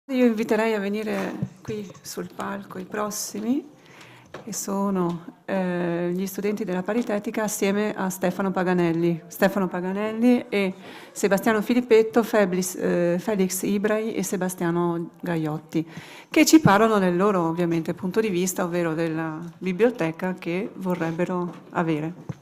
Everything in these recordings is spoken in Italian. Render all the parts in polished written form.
Io inviterei a venire qui sul palco i prossimi, che sono gli studenti della Paritetica assieme a Stefano Paganelli. Stefano Paganelli e Sebastiano Filippetto, Felix Ibrai e Sebastiano Gaiotti, che ci parlano del loro ovviamente punto di vista, ovvero della biblioteca che vorrebbero avere.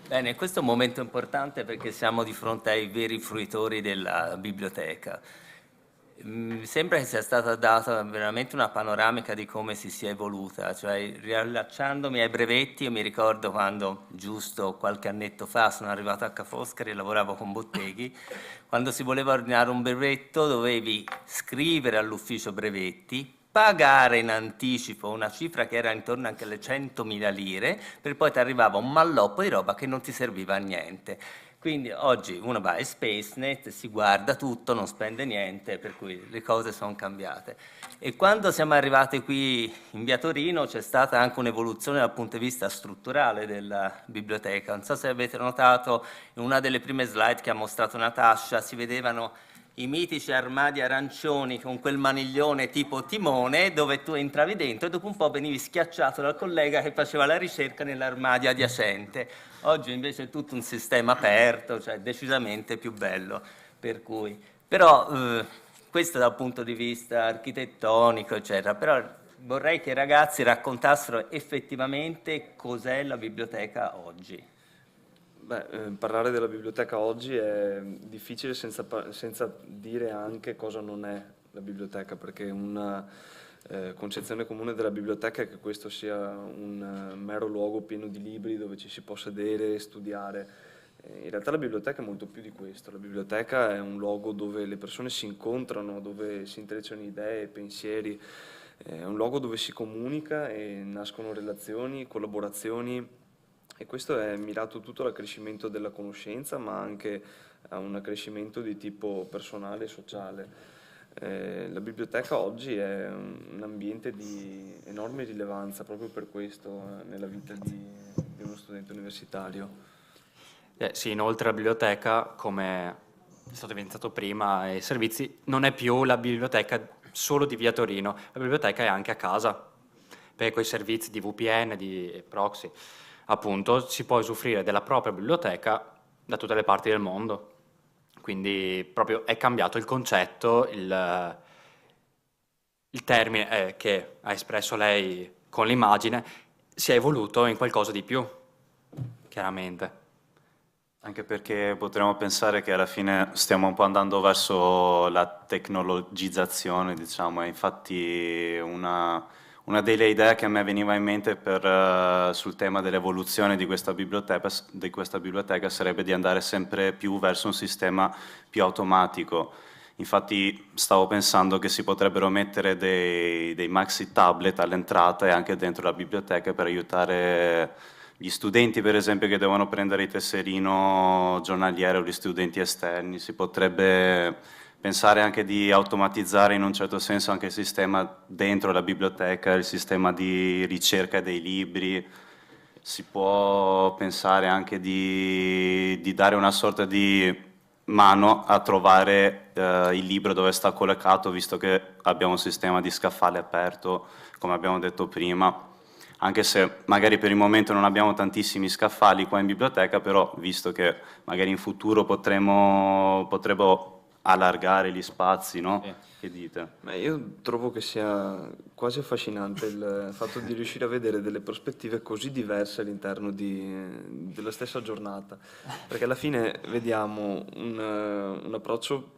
Bene, questo è un momento importante perché siamo di fronte ai veri fruitori della biblioteca. Mi sembra che sia stata data veramente una panoramica di come si sia evoluta, cioè riallacciandomi ai brevetti, io mi ricordo quando, giusto qualche annetto fa, sono arrivato a Ca' Foscari e lavoravo con Botteghi, quando si voleva ordinare un brevetto dovevi scrivere all'ufficio brevetti, pagare in anticipo una cifra che era intorno anche alle 100.000 lire, per poi ti arrivava un malloppo di roba che non ti serviva a niente. Quindi oggi uno va a SpaceNet, si guarda tutto, non spende niente, per cui le cose sono cambiate. E quando siamo arrivati qui in via Torino c'è stata anche un'evoluzione dal punto di vista strutturale della biblioteca. Non so se avete notato, in una delle prime slide che ha mostrato Natascia si vedevano i mitici armadi arancioni con quel maniglione tipo timone dove tu entravi dentro e dopo un po' venivi schiacciato dal collega che faceva la ricerca nell'armadio adiacente. Oggi invece è tutto un sistema aperto, cioè decisamente più bello. Per cui. Però questo dal punto di vista architettonico, eccetera. Però vorrei che i ragazzi raccontassero effettivamente cos'è la biblioteca oggi. Parlare della biblioteca oggi è difficile senza dire anche cosa non è la biblioteca, perché una concezione comune della biblioteca è che questo sia un mero luogo pieno di libri dove ci si può sedere e studiare. In realtà la biblioteca è molto più di questo. La biblioteca è un luogo dove le persone si incontrano, dove si intrecciano idee, pensieri, è un luogo dove si comunica e nascono relazioni, collaborazioni. E questo è mirato tutto all'accrescimento della conoscenza, ma anche a un accrescimento di tipo personale e sociale. La biblioteca oggi è un ambiente di enorme rilevanza proprio per questo nella vita di uno studente universitario. Sì, inoltre la biblioteca, come è stato evidenziato prima, ai servizi, non è più la biblioteca solo di via Torino, la biblioteca è anche a casa, perché con i servizi di VPN, di proxy, appunto, si può usufruire della propria biblioteca da tutte le parti del mondo. Quindi proprio è cambiato il concetto, il termine che ha espresso lei con l'immagine si è evoluto in qualcosa di più, chiaramente. Anche perché potremmo pensare che alla fine stiamo un po' andando verso la tecnologizzazione, diciamo, e infatti una delle idee che a me veniva in mente sul tema dell'evoluzione di questa biblioteca sarebbe di andare sempre più verso un sistema più automatico. Infatti stavo pensando che si potrebbero mettere dei maxi tablet all'entrata e anche dentro la biblioteca per aiutare gli studenti, per esempio, che devono prendere il tesserino giornaliero o gli studenti esterni. Si potrebbe pensare anche di automatizzare in un certo senso anche il sistema dentro la biblioteca, il sistema di ricerca dei libri. Si può pensare anche di dare una sorta di mano a trovare il libro dove sta collocato, visto che abbiamo un sistema di scaffale aperto, come abbiamo detto prima. Anche se magari per il momento non abbiamo tantissimi scaffali qua in biblioteca, però visto che magari in futuro potremo allargare gli spazi, no? Che dite? Io trovo che sia quasi affascinante il fatto di riuscire a vedere delle prospettive così diverse all'interno della stessa giornata, perché alla fine vediamo un approccio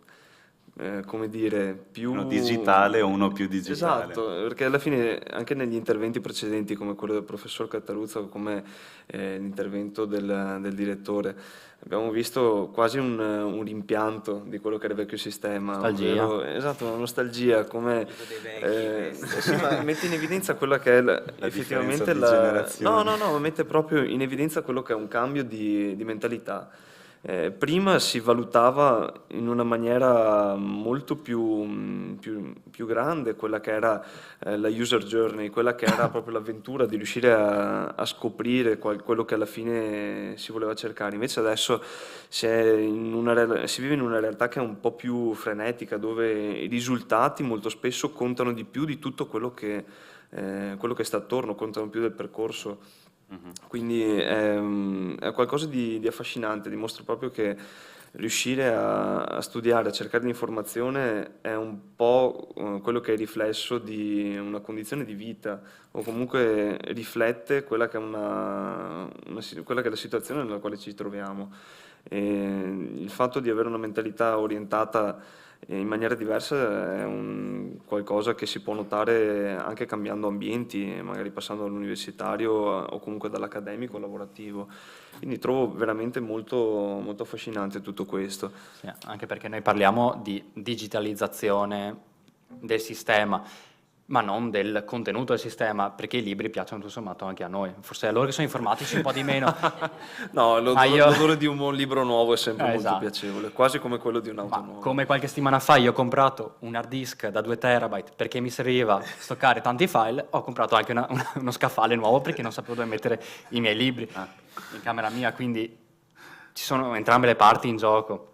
come dire, più. Uno digitale o uno più digitale. Esatto, perché alla fine anche negli interventi precedenti, come quello del professor Cattaruzza o come l'intervento del direttore, abbiamo visto quasi un rimpianto di quello che era il vecchio sistema. Nostalgia. Esatto, una nostalgia, come sì, ma mette in evidenza quella che è effettivamente differenza di generazioni. No, mette proprio in evidenza quello che è un cambio di mentalità. Prima si valutava in una maniera molto più grande quella che era la user journey, quella che era proprio l'avventura di riuscire a scoprire quello che alla fine si voleva cercare. Invece adesso si vive in una realtà che è un po' più frenetica, dove i risultati molto spesso contano di più di tutto quello che sta attorno, contano più del percorso. Quindi è qualcosa di affascinante, dimostra proprio che riuscire a studiare, a cercare l'informazione è un po' quello che è il riflesso di una condizione di vita, o comunque riflette quella che è quella che è la situazione nella quale ci troviamo. E il fatto di avere una mentalità orientata in maniera diversa è qualcosa che si può notare anche cambiando ambienti, magari passando dall'universitario o comunque dall'accademico al lavorativo. Quindi trovo veramente molto, molto affascinante tutto questo. Sì, anche perché noi parliamo di digitalizzazione del sistema, ma non del contenuto del sistema, perché i libri piacciono tutto sommato anche a noi. Forse a loro che sono informatici un po' di meno. No, Ma io- l'odore di un buon libro nuovo è sempre molto Esatto. piacevole, quasi come quello di un'auto Ma nuova. come qualche settimana fa io ho comprato un hard disk da 2 terabyte perché mi serviva stoccare tanti file, ho comprato anche uno scaffale nuovo perché non sapevo dove mettere i miei libri in camera mia, quindi ci sono entrambe le parti in gioco.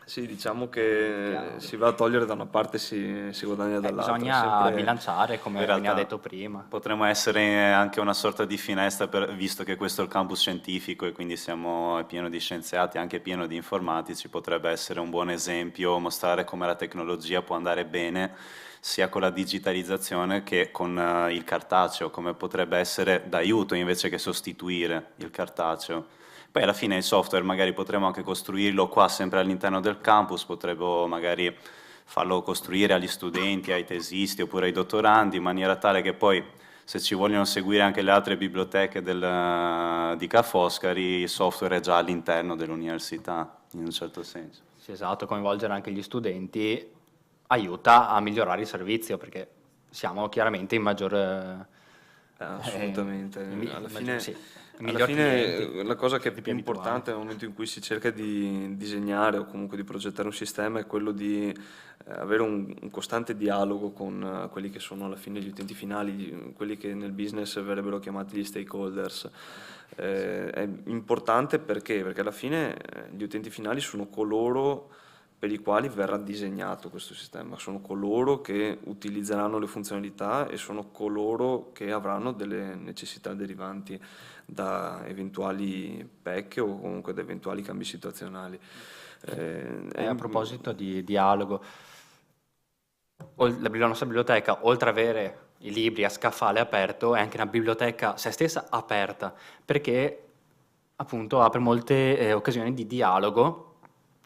Sì, diciamo che si va a togliere da una parte e si guadagna dall'altra. Bisogna sempre- bilanciare, come In realtà veniva detto prima. Potremmo essere anche una sorta di finestra, visto che questo è il campus scientifico e quindi è pieno di scienziati, anche pieno di informatici, potrebbe essere un buon esempio mostrare come la tecnologia può andare bene sia con la digitalizzazione che con il cartaceo, come potrebbe essere d'aiuto invece che sostituire il cartaceo. Poi alla fine il software magari potremmo anche costruirlo qua sempre all'interno del campus, potremmo magari farlo costruire agli studenti, ai tesisti oppure ai dottorandi, in maniera tale che poi se ci vogliono seguire anche le altre biblioteche di Ca' Foscari, il software è già all'interno dell'università, in un certo senso. Sì, esatto, coinvolgere anche gli studenti aiuta a migliorare il servizio perché siamo chiaramente in maggior... Assolutamente. Alla fine, sì, alla miglior fine, clienti, la cosa che è di più più abituali. importante nel momento in cui si cerca di disegnare o comunque di progettare un sistema è quello di avere un costante dialogo con quelli che sono alla fine gli utenti finali, quelli che nel business verrebbero chiamati gli stakeholders. È importante perché alla fine gli utenti finali sono coloro per i quali verrà disegnato questo sistema, sono coloro che utilizzeranno le funzionalità e sono coloro che avranno delle necessità derivanti da eventuali pecche o comunque da eventuali cambi situazionali. A proposito di dialogo, la nostra biblioteca, oltre ad avere i libri a scaffale aperto, è anche una biblioteca se stessa aperta, perché appunto apre molte occasioni di dialogo,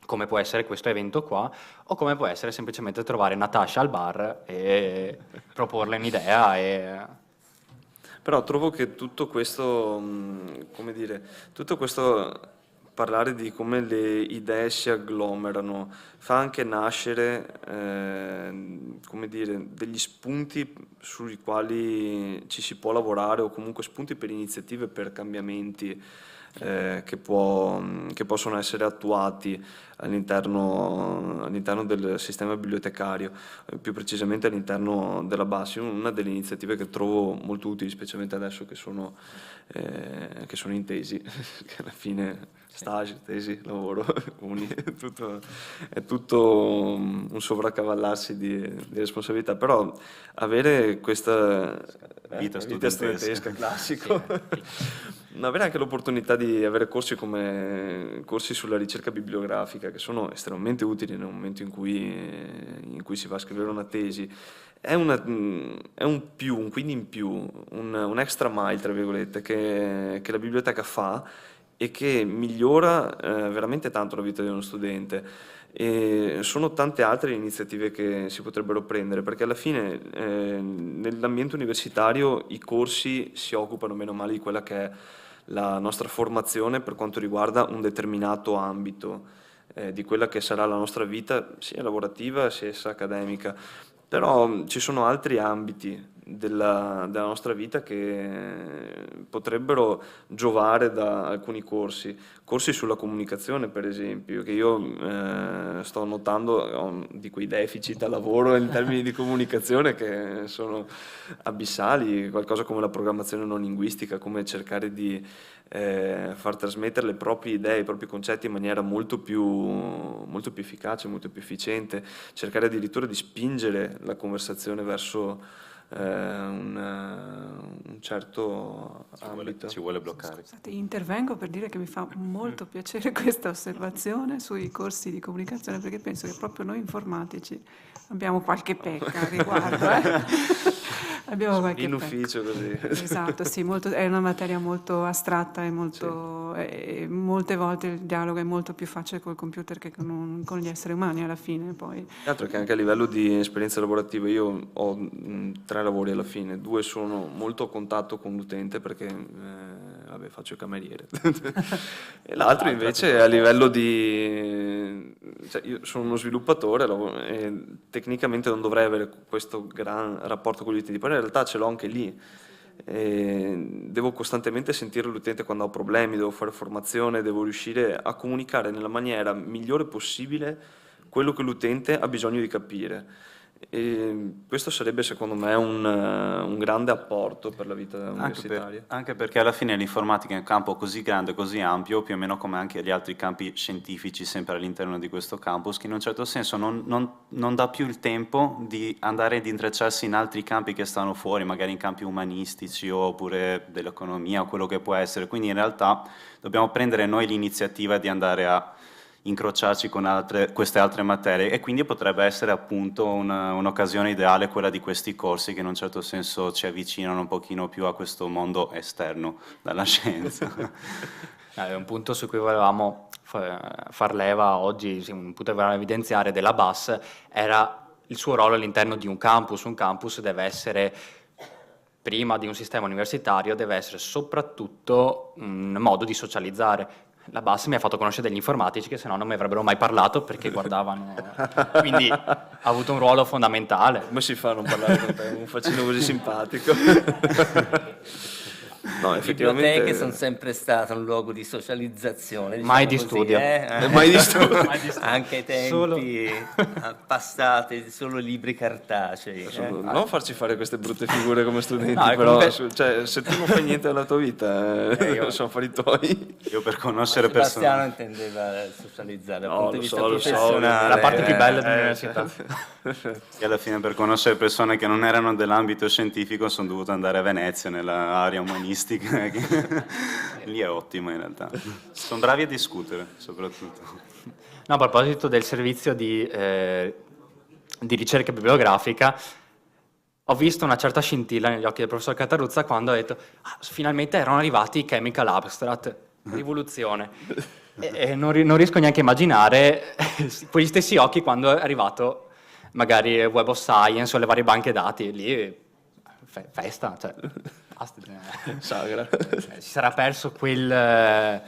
come può essere questo evento qua, o come può essere semplicemente trovare Natasha al bar e proporle un'idea e... Però trovo che tutto questo, come dire, tutto questo parlare di come le idee si agglomerano fa anche nascere, come dire, degli spunti sui quali ci si può lavorare o comunque spunti per iniziative, per cambiamenti che possono essere attuati all'interno del sistema bibliotecario, più precisamente all'interno della BASI. Una delle iniziative che trovo molto utili, specialmente adesso che sono in tesi, che alla fine stage, tesi, lavoro, è tutto un sovraccavallarsi di responsabilità, però avere questa Vita vita studentesca. classico, avere anche l'opportunità di avere corsi come corsi sulla ricerca bibliografica, che sono estremamente utili nel momento in cui si va a scrivere una tesi, è un più, un quindi in più, un extra mile, tra virgolette, che la biblioteca fa e che migliora veramente tanto la vita di uno studente. E sono tante altre iniziative che si potrebbero prendere, perché alla fine nell'ambiente universitario i corsi si occupano meno male di quella che è la nostra formazione per quanto riguarda un determinato ambito di quella che sarà la nostra vita sia lavorativa sia essa accademica. Però ci sono altri ambiti della nostra vita che potrebbero giovare da alcuni corsi sulla comunicazione, per esempio, che io sto notando di quei deficit a lavoro in termini di comunicazione che sono abissali, qualcosa come la programmazione non linguistica, come cercare di far trasmettere le proprie idee, i propri concetti in maniera molto più efficace, molto più efficiente, cercare addirittura di spingere la conversazione verso un certo ambito. Ci vuole bloccare. Scusate, intervengo per dire che mi fa molto piacere questa osservazione sui corsi di comunicazione, perché penso che proprio noi informatici abbiamo qualche pecca a riguardo. Abbiamo qualche In pecca. ufficio così. Esatto, sì, è una materia molto astratta e molte volte il dialogo è molto più facile col computer che con gli esseri umani alla fine. Poi. Altro che anche a livello di esperienza lavorativa, io ho 3 lavori alla fine, 2 sono molto a contatto con l'utente perché faccio il cameriere e l'altro invece a livello di, cioè io sono uno sviluppatore e tecnicamente non dovrei avere questo gran rapporto con gli utenti, però in realtà ce l'ho anche lì. Devo costantemente sentire l'utente quando ha problemi, devo fare formazione, devo riuscire a comunicare nella maniera migliore possibile quello che l'utente ha bisogno di capire. E questo sarebbe secondo me un grande apporto per la vita universitaria. Anche perché alla fine l'informatica è un campo così grande, così ampio, più o meno come anche gli altri campi scientifici sempre all'interno di questo campus, che in un certo senso non dà più il tempo di andare ad intrecciarsi in altri campi che stanno fuori, magari in campi umanistici oppure dell'economia o quello che può essere. Quindi in realtà dobbiamo prendere noi l'iniziativa di andare a incrociarci con queste altre materie, e quindi potrebbe essere appunto un'occasione ideale quella di questi corsi che in un certo senso ci avvicinano un pochino più a questo mondo esterno dalla scienza. Un punto su cui volevamo far leva oggi, sì, un punto che volevamo evidenziare della BAS era il suo ruolo all'interno di un campus. Un campus deve essere, prima di un sistema universitario, deve essere soprattutto un modo di socializzare. La BAS mi ha fatto conoscere degli informatici che se no non mi avrebbero mai parlato perché guardavano, quindi ha avuto un ruolo fondamentale. Come si fa a non parlare con te? Un faccino così simpatico. No, Le biblioteche sono sempre state un luogo di socializzazione, diciamo Mai di così, studio. Mai di studio. Anche ai tempi passati, solo libri cartacei. Non farci fare queste brutte figure come studenti, No, però comunque- cioè, se tu non fai niente della tua vita, sono affari tuoi. Io per conoscere Sebastiano persone... intendeva socializzare dal No, punto lo di vista so, lo so, professionale. La parte più bella dell'università. E alla fine per conoscere persone che non erano dell'ambito scientifico sono dovuto andare a Venezia nell'area umanistica. Lì è ottimo in realtà. Sono bravi a discutere soprattutto. No, a proposito del servizio di ricerca bibliografica, ho visto una certa scintilla negli occhi del professor Cataruzza quando ha detto finalmente erano arrivati i chemical abstract, rivoluzione. E non riesco neanche a immaginare quegli stessi occhi quando è arrivato magari Web of Science o le varie banche dati, lì festa, cioè basta. Sagra. Si sarà perso quella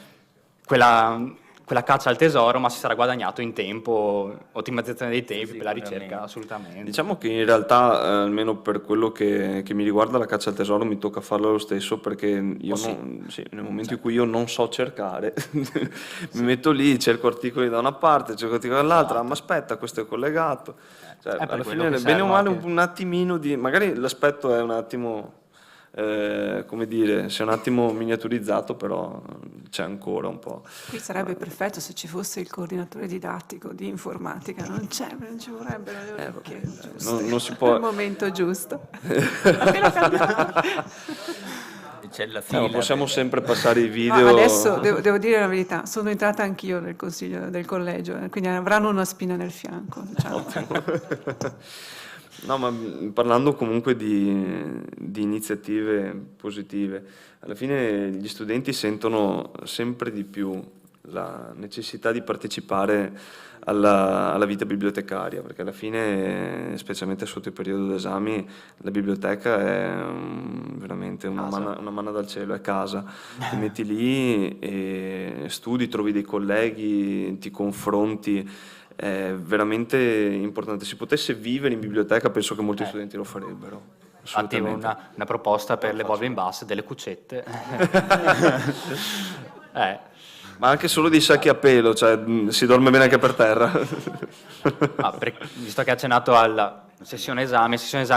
caccia al tesoro, ma si sarà guadagnato in tempo, ottimizzazione dei tempi per la ricerca, assolutamente. Diciamo che in realtà, almeno per quello che mi riguarda, la caccia al tesoro mi tocca farla lo stesso, perché io nel momento in cui io non so cercare, mi metto lì, cerco articoli da una parte, cerco articoli dall'altra, ma aspetta, questo è collegato. Cioè, per alla quello fine, che bene o serve male, anche. un attimino di... Magari l'aspetto è un attimo... come dire, si è un attimo miniaturizzato, però c'è ancora un po'. Qui sarebbe perfetto se ci fosse il coordinatore didattico di informatica, non c'è, non ci vorrebbero le orecchie giuste, non si può- al momento giusto. Appena cambiato. C'è la Ma fila. possiamo sempre passare i Ma video. adesso devo dire la verità, sono entrata anch'io nel consiglio del collegio, quindi avranno una spina nel fianco. Diciamo. No, ma parlando comunque di iniziative positive, alla fine gli studenti sentono sempre di più la necessità di partecipare alla vita bibliotecaria, perché alla fine, specialmente sotto il periodo d'esami, la biblioteca è veramente una manna dal cielo, è casa. Ti metti lì e studi, trovi dei colleghi, ti confronti. È veramente importante. Se si potesse vivere in biblioteca, penso che molti studenti lo farebbero. attivo assolutamente. una proposta per le Volvo in bus, delle cuccette. Ma anche solo dei sacchi a pelo, cioè si dorme bene anche per terra. Visto che ha accennato alla sessione esami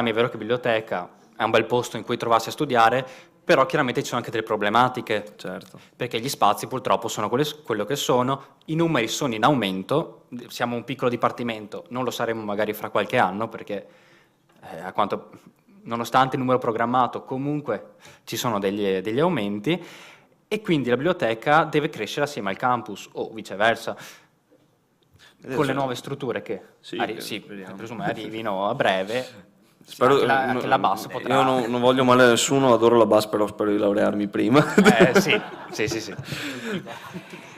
è vero che biblioteca è un bel posto in cui trovarsi a studiare, però chiaramente ci sono anche delle problematiche, Certo. perché gli spazi purtroppo sono quello che sono, i numeri sono in aumento, siamo un piccolo dipartimento, non lo saremo magari fra qualche anno, perché nonostante il numero programmato comunque ci sono degli aumenti, e quindi la biblioteca deve crescere assieme al campus, o viceversa, con le nuove strutture che presumo arrivino a breve. Spero, Anche la BAS potrà... Io non voglio male a nessuno, adoro la BAS, però spero di laurearmi prima. Sì.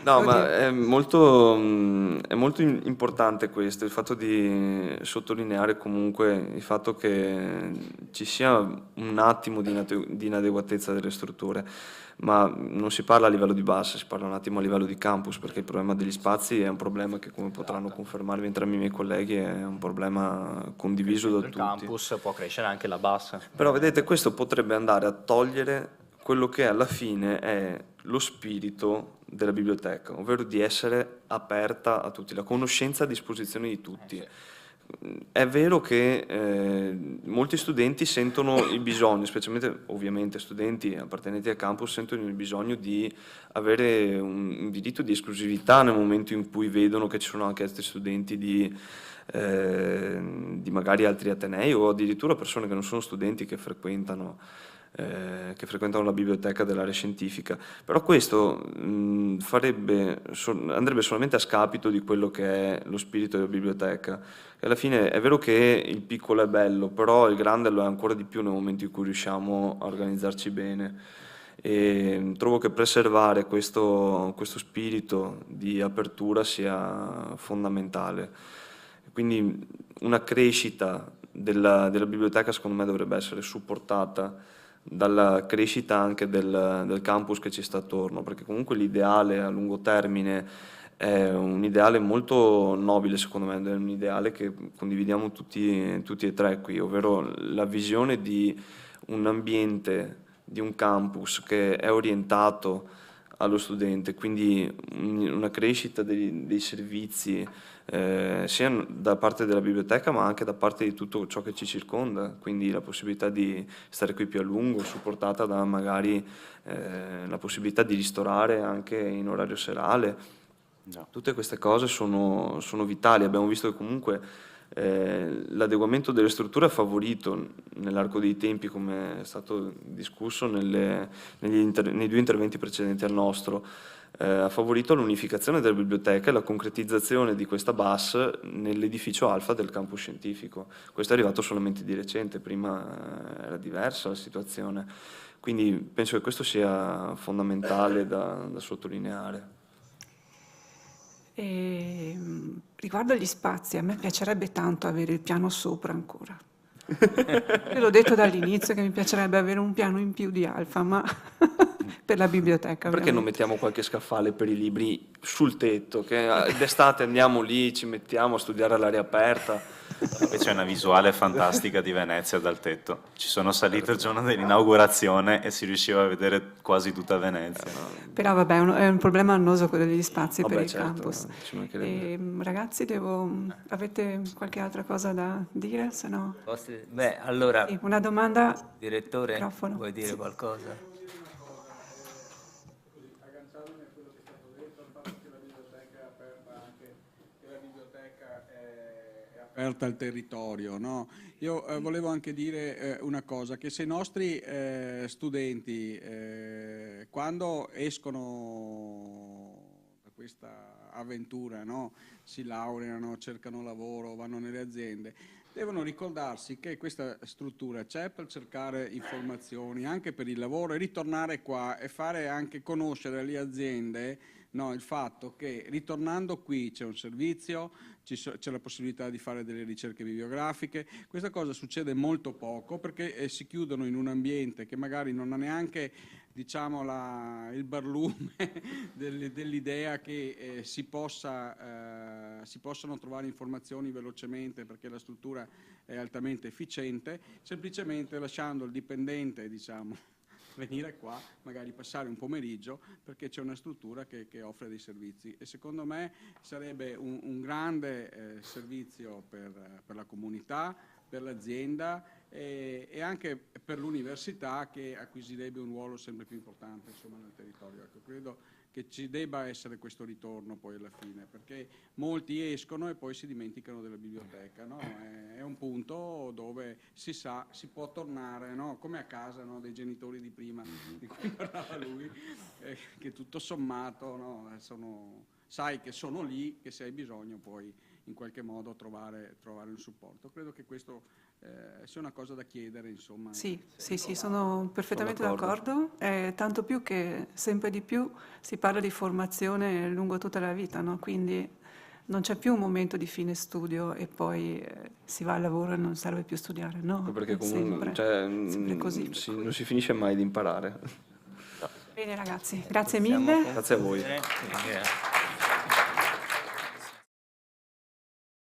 No, ma è molto importante questo, il fatto di sottolineare comunque il fatto che ci sia un attimo di inadeguatezza delle strutture, ma non si parla a livello di base, si parla un attimo a livello di campus, perché il problema degli spazi è un problema che, come potranno confermarvi entrambi i miei colleghi, è un problema condiviso da il tutti. campus può crescere anche la bassa. Però vedete, questo potrebbe andare a togliere quello che alla fine è lo spirito della biblioteca, ovvero di essere aperta a tutti, la conoscenza a disposizione di tutti. È vero che molti studenti sentono il bisogno, specialmente ovviamente studenti appartenenti al campus, sentono il bisogno di avere un diritto di esclusività nel momento in cui vedono che ci sono anche altri studenti di magari altri atenei, o addirittura persone che non sono studenti che frequentano la biblioteca dell'area scientifica. Però questo andrebbe solamente a scapito di quello che è lo spirito della biblioteca, che alla fine è vero che il piccolo è bello, però il grande lo è ancora di più nel momento in cui riusciamo a organizzarci bene, e trovo che preservare questo spirito di apertura sia fondamentale. Quindi una crescita della biblioteca secondo me dovrebbe essere supportata dalla crescita anche del campus che ci sta attorno, perché comunque l'ideale a lungo termine è un ideale molto nobile, secondo me, è un ideale che condividiamo tutti e tre qui, ovvero la visione di un ambiente, di un campus che è orientato allo studente, quindi una crescita dei servizi sia da parte della biblioteca ma anche da parte di tutto ciò che ci circonda, quindi la possibilità di stare qui più a lungo, supportata da magari la possibilità di ristorare anche in orario serale. No. Tutte queste cose sono vitali. Abbiamo visto che comunque l'adeguamento delle strutture ha favorito nell'arco dei tempi, come è stato discusso nei due interventi precedenti al nostro, ha favorito l'unificazione della biblioteca e la concretizzazione di questa BAS nell'edificio Alfa del campus scientifico. Questo è arrivato solamente di recente, prima era diversa la situazione, quindi penso che questo sia fondamentale da sottolineare. E, riguardo agli spazi, a me piacerebbe tanto avere il piano sopra ancora. Io l'ho detto dall'inizio che mi piacerebbe avere un piano in più di Alfa, ma per la biblioteca. Perché non mettiamo qualche scaffale per i libri sul tetto, che d'estate andiamo lì, ci mettiamo a studiare all'aria aperta. Poi c'è una visuale fantastica di Venezia dal tetto. Ci sono salito il giorno dell'inaugurazione e si riusciva a vedere quasi tutta Venezia. Però vabbè, è un problema annoso quello degli spazi per il Certo, campus. ci mancherebbe. E, ragazzi, avete qualche altra cosa da dire? Se no... Beh, allora, Sì, una domanda. direttore, Microfono. vuoi dire Sì. qualcosa? Agganciandomi a quello che è stato detto, il fatto che la biblioteca è aperta anche, che la biblioteca è aperta al territorio, no? Io volevo anche dire una cosa, che se i nostri studenti quando escono da questa avventura, no? Si laureano, cercano lavoro, vanno nelle aziende, devono ricordarsi che questa struttura c'è per cercare informazioni anche per il lavoro e ritornare qua e fare anche conoscere alle aziende, no, il fatto che ritornando qui c'è un servizio, c'è la possibilità di fare delle ricerche bibliografiche. Questa cosa succede molto poco perché si chiudono in un ambiente che magari non ha neanche diciamo, il barlume dell'idea che si possano trovare informazioni velocemente perché la struttura è altamente efficiente, semplicemente lasciando il dipendente, diciamo, venire qua, magari passare un pomeriggio, perché c'è una struttura che offre dei servizi, e secondo me sarebbe un grande servizio per la comunità, per l'azienda e anche per l'università, che acquisirebbe un ruolo sempre più importante, insomma, nel territorio. Ecco, credo che ci debba essere questo ritorno poi alla fine, perché molti escono e poi si dimenticano della biblioteca, no? È un punto dove si sa, si può tornare, no? Come a casa, no? Dei genitori di prima, di cui parlava lui, che tutto sommato, no? Sai che sono lì, che se hai bisogno puoi in qualche modo trovare un supporto. Credo che questo sia una cosa da chiedere, insomma. Sì, sono perfettamente d'accordo, tanto più che sempre di più si parla di formazione lungo tutta la vita, no? Quindi non c'è più un momento di fine studio e poi si va al lavoro e non serve più studiare, no? Perché comunque sempre così. non si finisce mai di imparare. Bene ragazzi, grazie mille. Grazie a voi. Grazie.